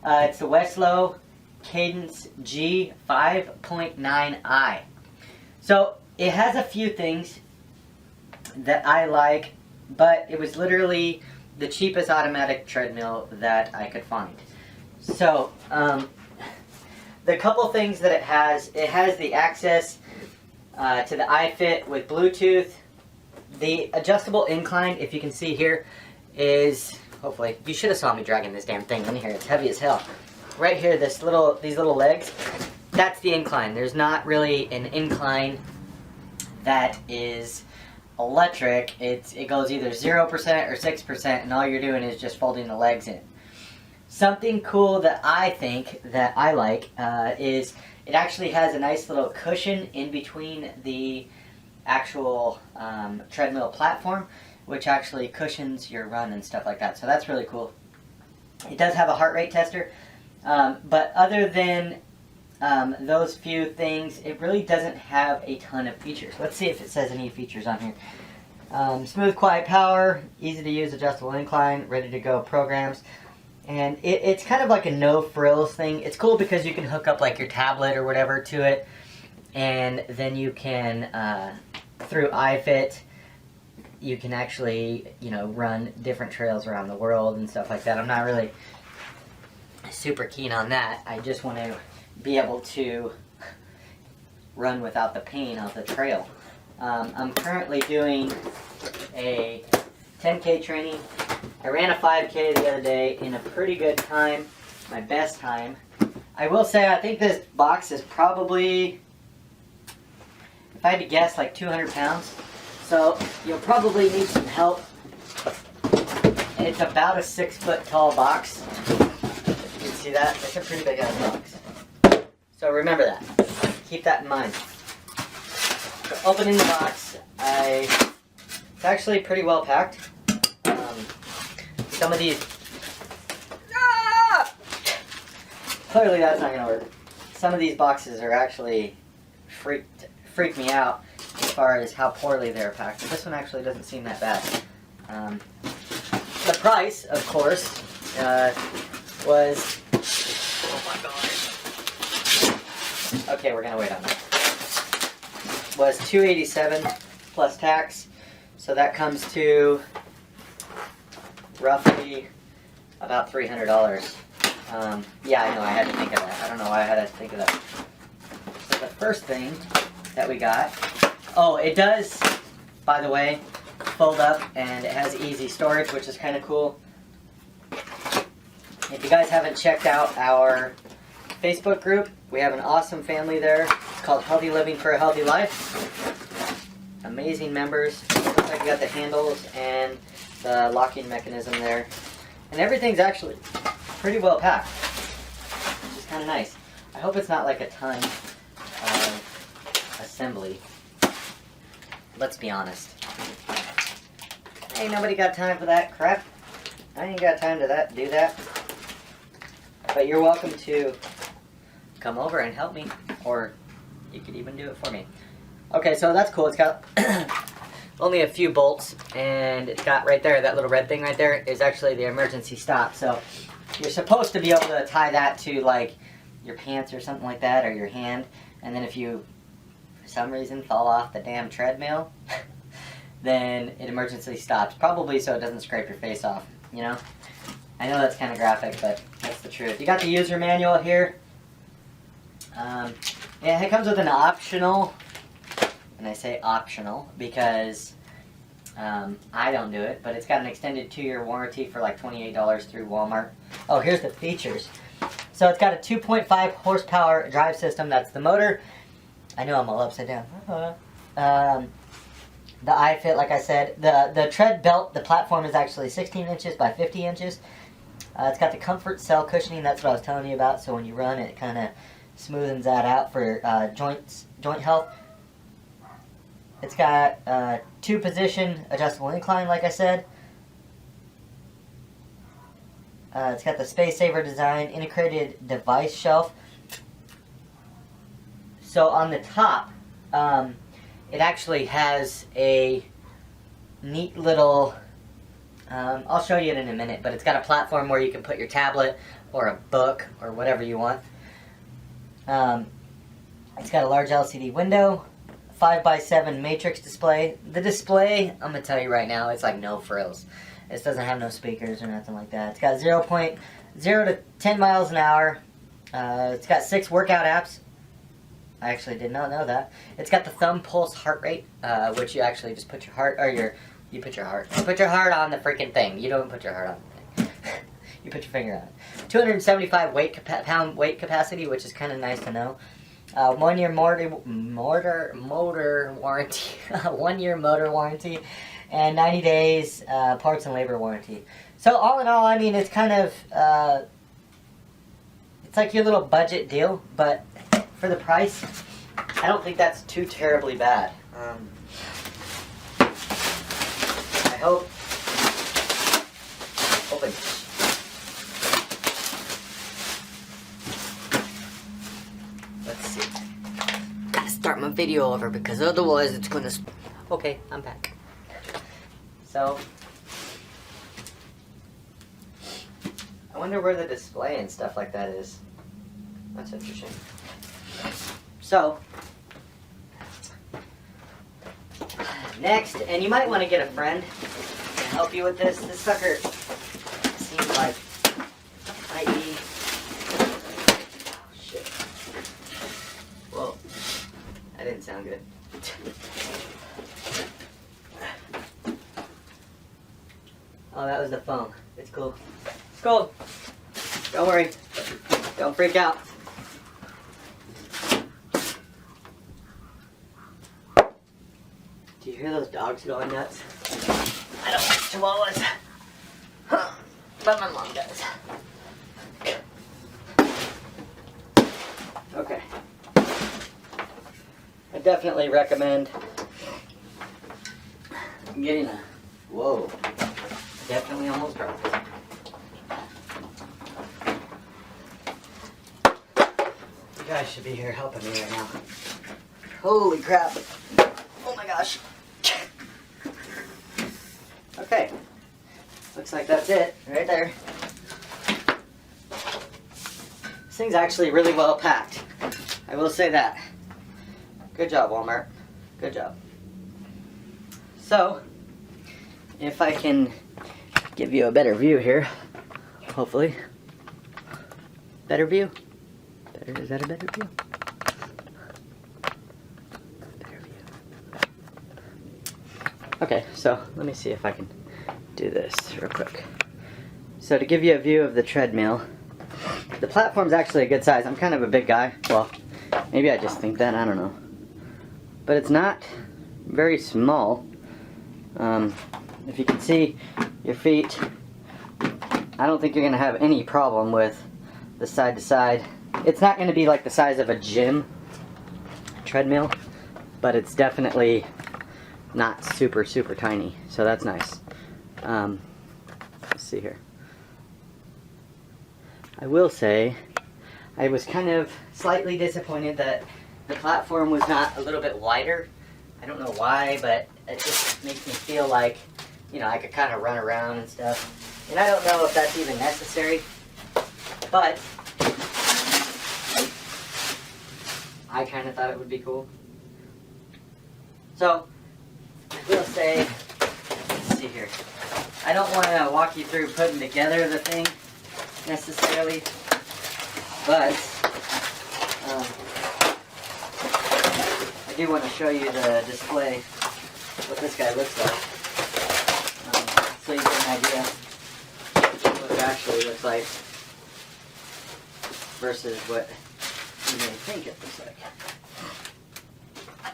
It's the Weslo Cadence G 5.9i. So it has a few things that I like, but it was literally the cheapest automatic treadmill that I could find. So the couple things that it has the access to the iFit with Bluetooth. The adjustable incline, if you can see here, is, hopefully, you should have saw me dragging this damn thing in here. It's heavy as hell. Right here, these little legs, that's the incline. There's not really an incline that is electric. It goes either 0% or 6%, and all you're doing is just folding the legs in. Something cool that I think that I like is it actually has a nice little cushion in between the actual treadmill platform, which actually cushions your run and stuff like that. So that's really cool. It does have a heart rate tester, but other than those few things, it really doesn't have a ton of features. Let's see if it says any features on here. Smooth, quiet power, easy to use adjustable incline, ready to go programs. And it's kind of like a no frills thing. It's cool because you can hook up like your tablet or whatever to it, and then you can, through iFit, you can actually, run different trails around the world and stuff like that. I'm not really super keen on that. I just want to be able to run without the pain of the trail. I'm currently doing a 10K training. I ran a 5K the other day in a pretty good time, my best time. I will say I think this box is probably, if I had to guess, like 200 pounds. So you'll probably need some help. And it's about a 6 foot tall box. You can see that? It's a pretty big ass box. So remember that. Keep that in mind. So opening the box, it's actually pretty well packed. Some of these, clearly that's not going to work. Some of these boxes are actually freak me out as far as how poorly they're packed. But this one actually doesn't seem that bad. The price, of course, was, oh my god. Okay, we're going to wait on that. Was $287 plus tax. So that comes to roughly about $300. Yeah, I know, I had to think of that. I don't know why I had to think of that. So the first thing that we got, oh, it does, by the way, fold up, and it has easy storage, which is kind of cool. If you guys haven't checked out our Facebook group, we have an awesome family there. It's called Healthy Living for a Healthy Life. Amazing members. Looks like we got the handles and the locking mechanism there. And everything's actually pretty well packed, which is kind of nice. I hope it's not like a ton of assembly. Let's be honest. Ain't nobody got time for that crap. I ain't got time to do that. But you're welcome to come over and help me, or you could even do it for me. Okay, so that's cool. It's got only a few bolts, and it's got right there, that little red thing right there is actually the emergency stop. So you're supposed to be able to tie that to like your pants or something like that, or your hand, and then if you for some reason fall off the damn treadmill, then it emergency stops, probably so it doesn't scrape your face off, you know? I know that's kind of graphic, but that's the truth. You got the user manual here. Yeah, it comes with an optional, and I say optional because I don't do it, but it's got an extended 2-year warranty for like $28 through Walmart. Oh, here's the features. So it's got a 2.5 horsepower drive system. That's the motor. I know I'm all upside down. The iFit, like I said, the tread belt, the platform is actually 16 inches by 50 inches. It's got the comfort cell cushioning. That's what I was telling you about. So when you run, it kind of smoothens that out for joint health. It's got 2-position adjustable incline, like I said. It's got the space saver design, integrated device shelf. So on the top, it actually has a neat little, I'll show you it in a minute, but it's got a platform where you can put your tablet or a book or whatever you want. It's got a large LCD window, 5x7 matrix display. The display, I'm going to tell you right now, it's like no frills. This doesn't have no speakers or nothing like that. It's got 0.0 to 10 miles an hour. It's got 6 workout apps. I actually did not know that. It's got the thumb pulse heart rate, which you actually just put your heart, or you put your heart on the freaking thing. You don't put your heart on the thing. You put your finger on it. 275 pound weight capacity, which is kind of nice to know. 1 year motor warranty, 1 year motor warranty, and 90 days parts and labor warranty. So all in all, I mean, it's kind of it's like your little budget deal, but for the price, I don't think that's too terribly bad. I hope. Open. Let's see. Gotta start my video over because otherwise it's gonna. Okay, I'm back. So, I wonder where the display and stuff like that is. That's interesting. So, next, and you might want to get a friend to help you with this. This sucker seems like might be. Oh shit! Whoa, that didn't sound good. Oh, that was the phone. It's cool. It's cool. Don't worry. Don't freak out. Do you hear those dogs going nuts? I don't like chihuahuas. Huh. But my mom does. Okay. I definitely recommend getting a... Whoa. Definitely almost dropped it. You guys should be here helping me right now. Holy crap. Oh my gosh. Okay. Looks like that's it right there. This thing's actually really well packed. I will say that. Good job, Walmart. Good job. So, if I can give you a better view here, hopefully. Better view? Is that a better view? Better view. Okay, so let me see if I can do this real quick. So to give you a view of the treadmill, the platform's actually a good size. I'm kind of a big guy. Well, maybe I just think that, I don't know. But it's not very small. If you can see your feet, I don't think you're going to have any problem with the side to side. It's not going to be like the size of a gym treadmill, but it's definitely not super tiny, so that's nice. Let's see here. I will say I was kind of slightly disappointed that the platform was not a little bit wider. I don't know why, but it just makes me feel like, you know, I could kind of run around and stuff. And I don't know if that's even necessary, but I kind of thought it would be cool. So, I will say, let's see here. I don't want to walk you through putting together the thing necessarily, but I do want to show you the display, what this guy looks like, so you get an idea what it actually looks like versus what you may think it looks like.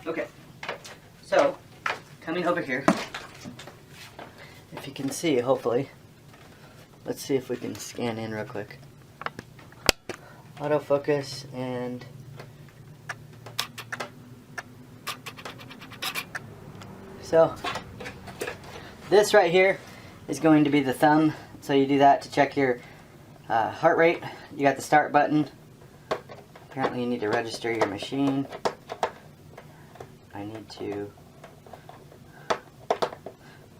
Okay, so coming over here, if you can see, hopefully, let's see if we can scan in real quick. Autofocus, and so this right here is going to be the thumb. So you do that to check your heart rate. You got the start button. Apparently you need to register your machine. I need to...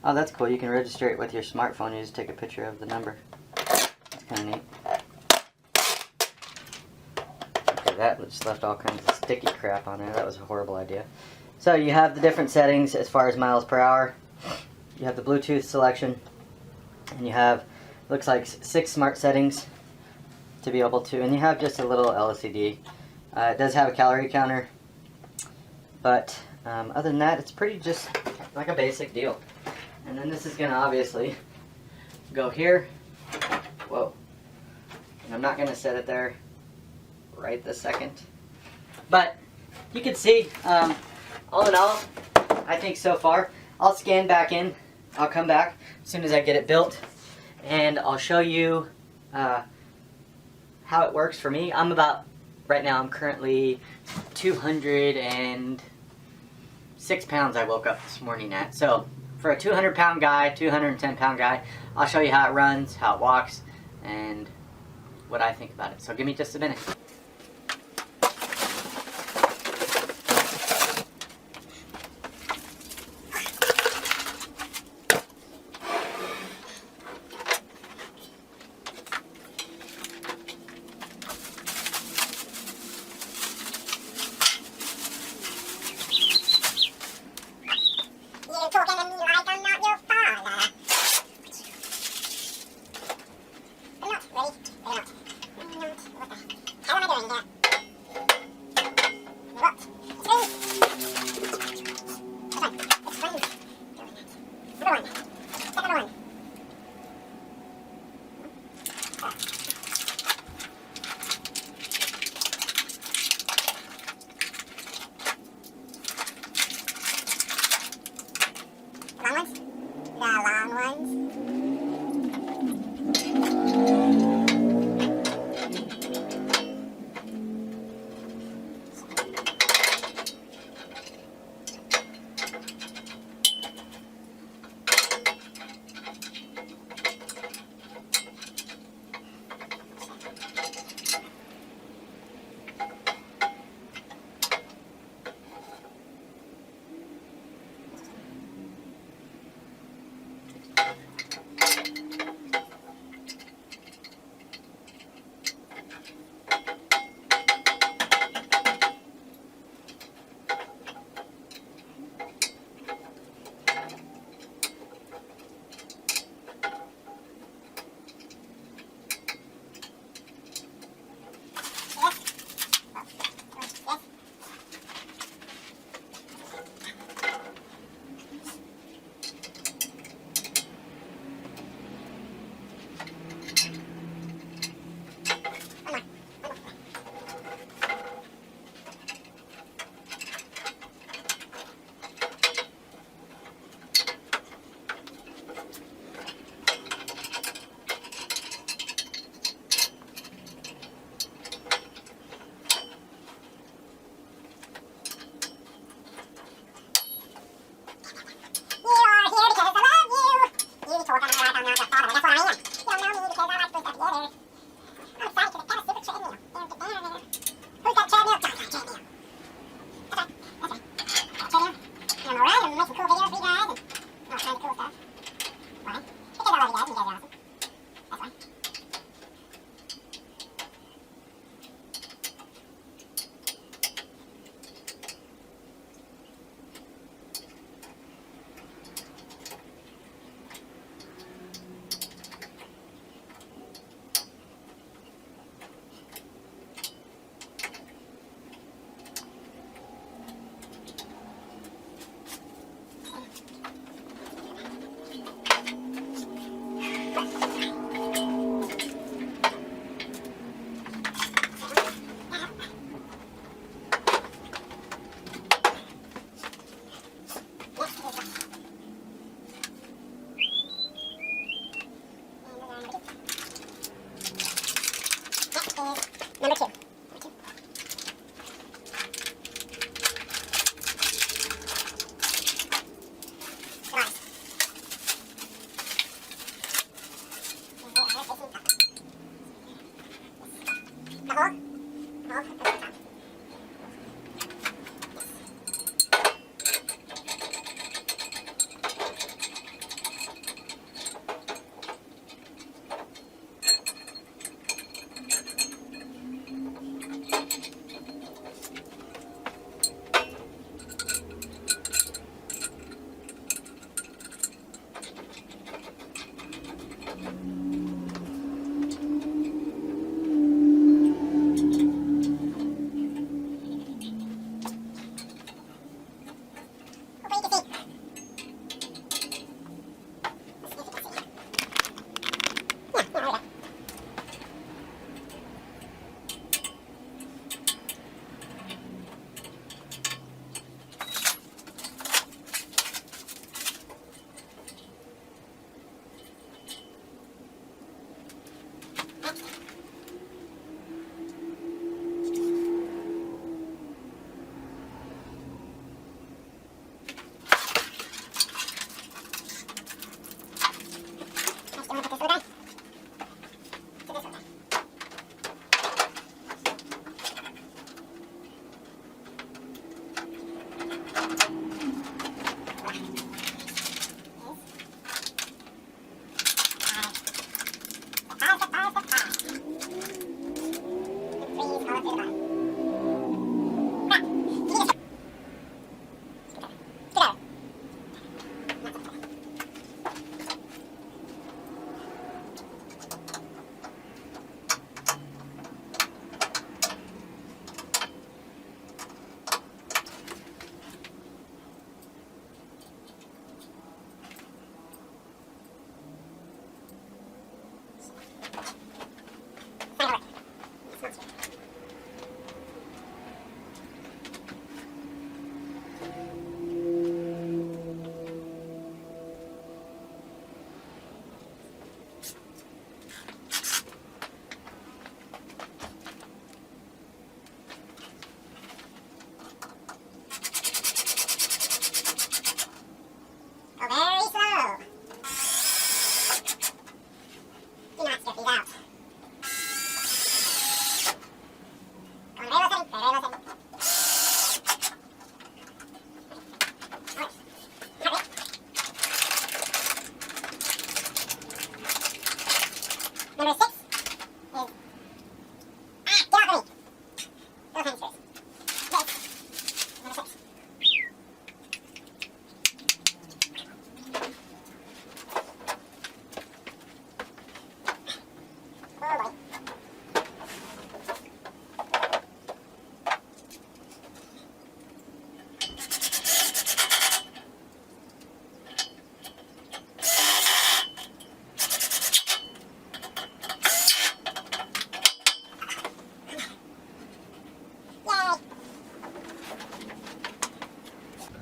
Oh, that's cool. You can register it with your smartphone. You just take a picture of the number. That's kind of neat. that just left all kinds of sticky crap on there. That was a horrible idea. So you have the different settings as far as miles per hour. You have the Bluetooth selection, and you have, looks like 6 smart settings to be able to, and you have just a little LCD. It does have a calorie counter, but other than that, it's pretty just like a basic deal. And then this is going to obviously go here. Whoa. And I'm not going to set it there right this second. But you can see, all in all, I think so far, I'll scan back in. I'll come back as soon as I get it built, and I'll show you how it works for me. Right now I'm currently 206 pounds I woke up this morning at. So for a 200-pound guy, 210-pound guy, I'll show you how it runs, how it walks, and what I think about it. So give me just a minute.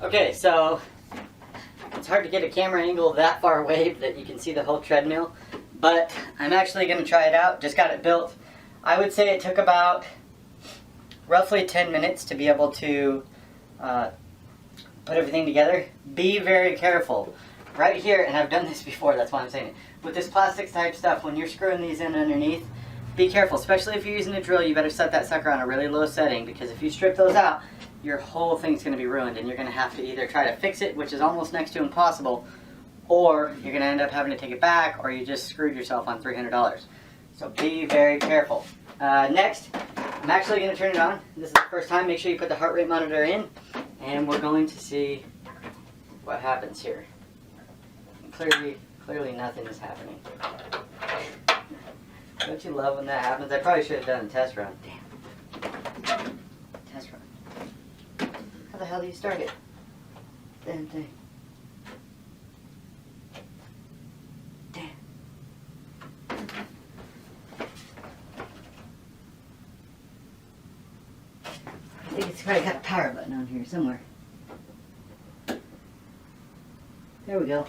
Okay, so it's hard to get a camera angle that far away that you can see the whole treadmill, but I'm actually going to try it out. Just got it built. I would say it took about roughly 10 minutes to be able to put everything together. Be very careful. Right here, and I've done this before, that's why I'm saying it. With this plastic type stuff, when you're screwing these in underneath, be careful. Especially if you're using a drill, you better set that sucker on a really low setting, because if you strip those out, your whole thing's going to be ruined, and you're going to have to either try to fix it, which is almost next to impossible, or you're going to end up having to take it back, or you just screwed yourself on $300. So be very careful. Next, I'm actually going to turn it on. This is the first time. Make sure you put the heart rate monitor in, and we're going to see what happens here. And clearly nothing is happening. Don't you love when that happens? I probably should have done a test run. Damn. Test run. How the hell do you start it? Damn thing. Damn. I think it's probably got a power button on here somewhere. There we go.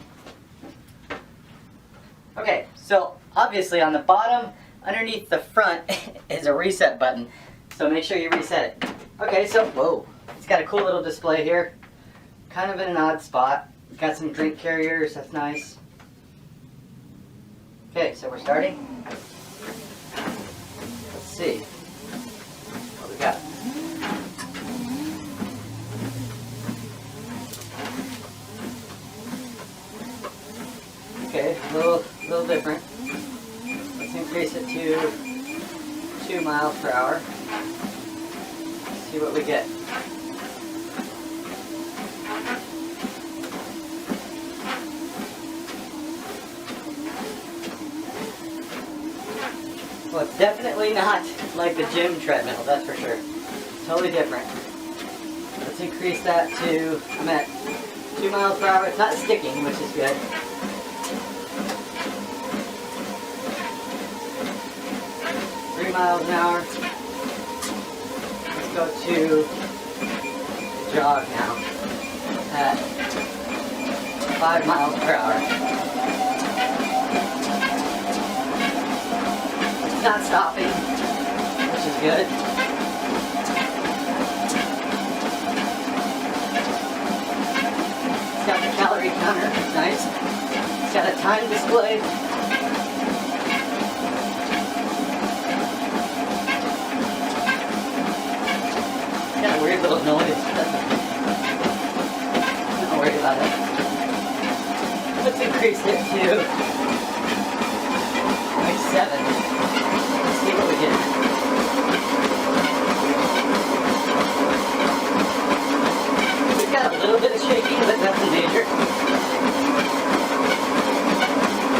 Okay, so obviously on the bottom, underneath the front, is a reset button. So make sure you reset it. Okay, so, whoa. It's got a cool little display here. Kind of in an odd spot. It's got some drink carriers, that's nice. Okay, so we're starting. Let's see what we got. Okay, a little different. Let's increase it to 2 miles per hour. See what we get. Well, it's definitely not like the gym treadmill, that's for sure. Totally different. Let's increase that to, I'm at 2 miles per hour. It's not sticking, which is good. 3 miles an hour. Let's go to jog now at 5 miles per hour. It's not stopping, which is good. It's got the calorie counter, nice. It's got a time display. Got a weird little noise. I'm not worried about it. Let's increase it to like 7. Let's see what we get. We've got a little bit of shaking, but nothing major.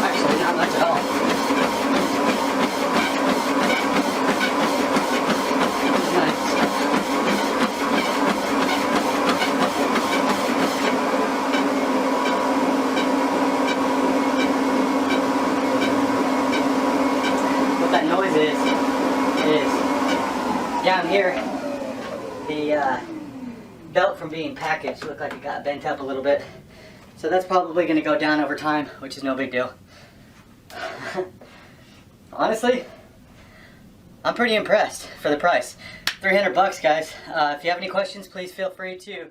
Actually, not much at all. Nice. That noise is down here, the belt from being packaged looked like it got bent up a little bit, so that's probably going to go down over time, which is no big deal. Honestly, I'm pretty impressed for the price. $300 guys. If you have any questions, please feel free to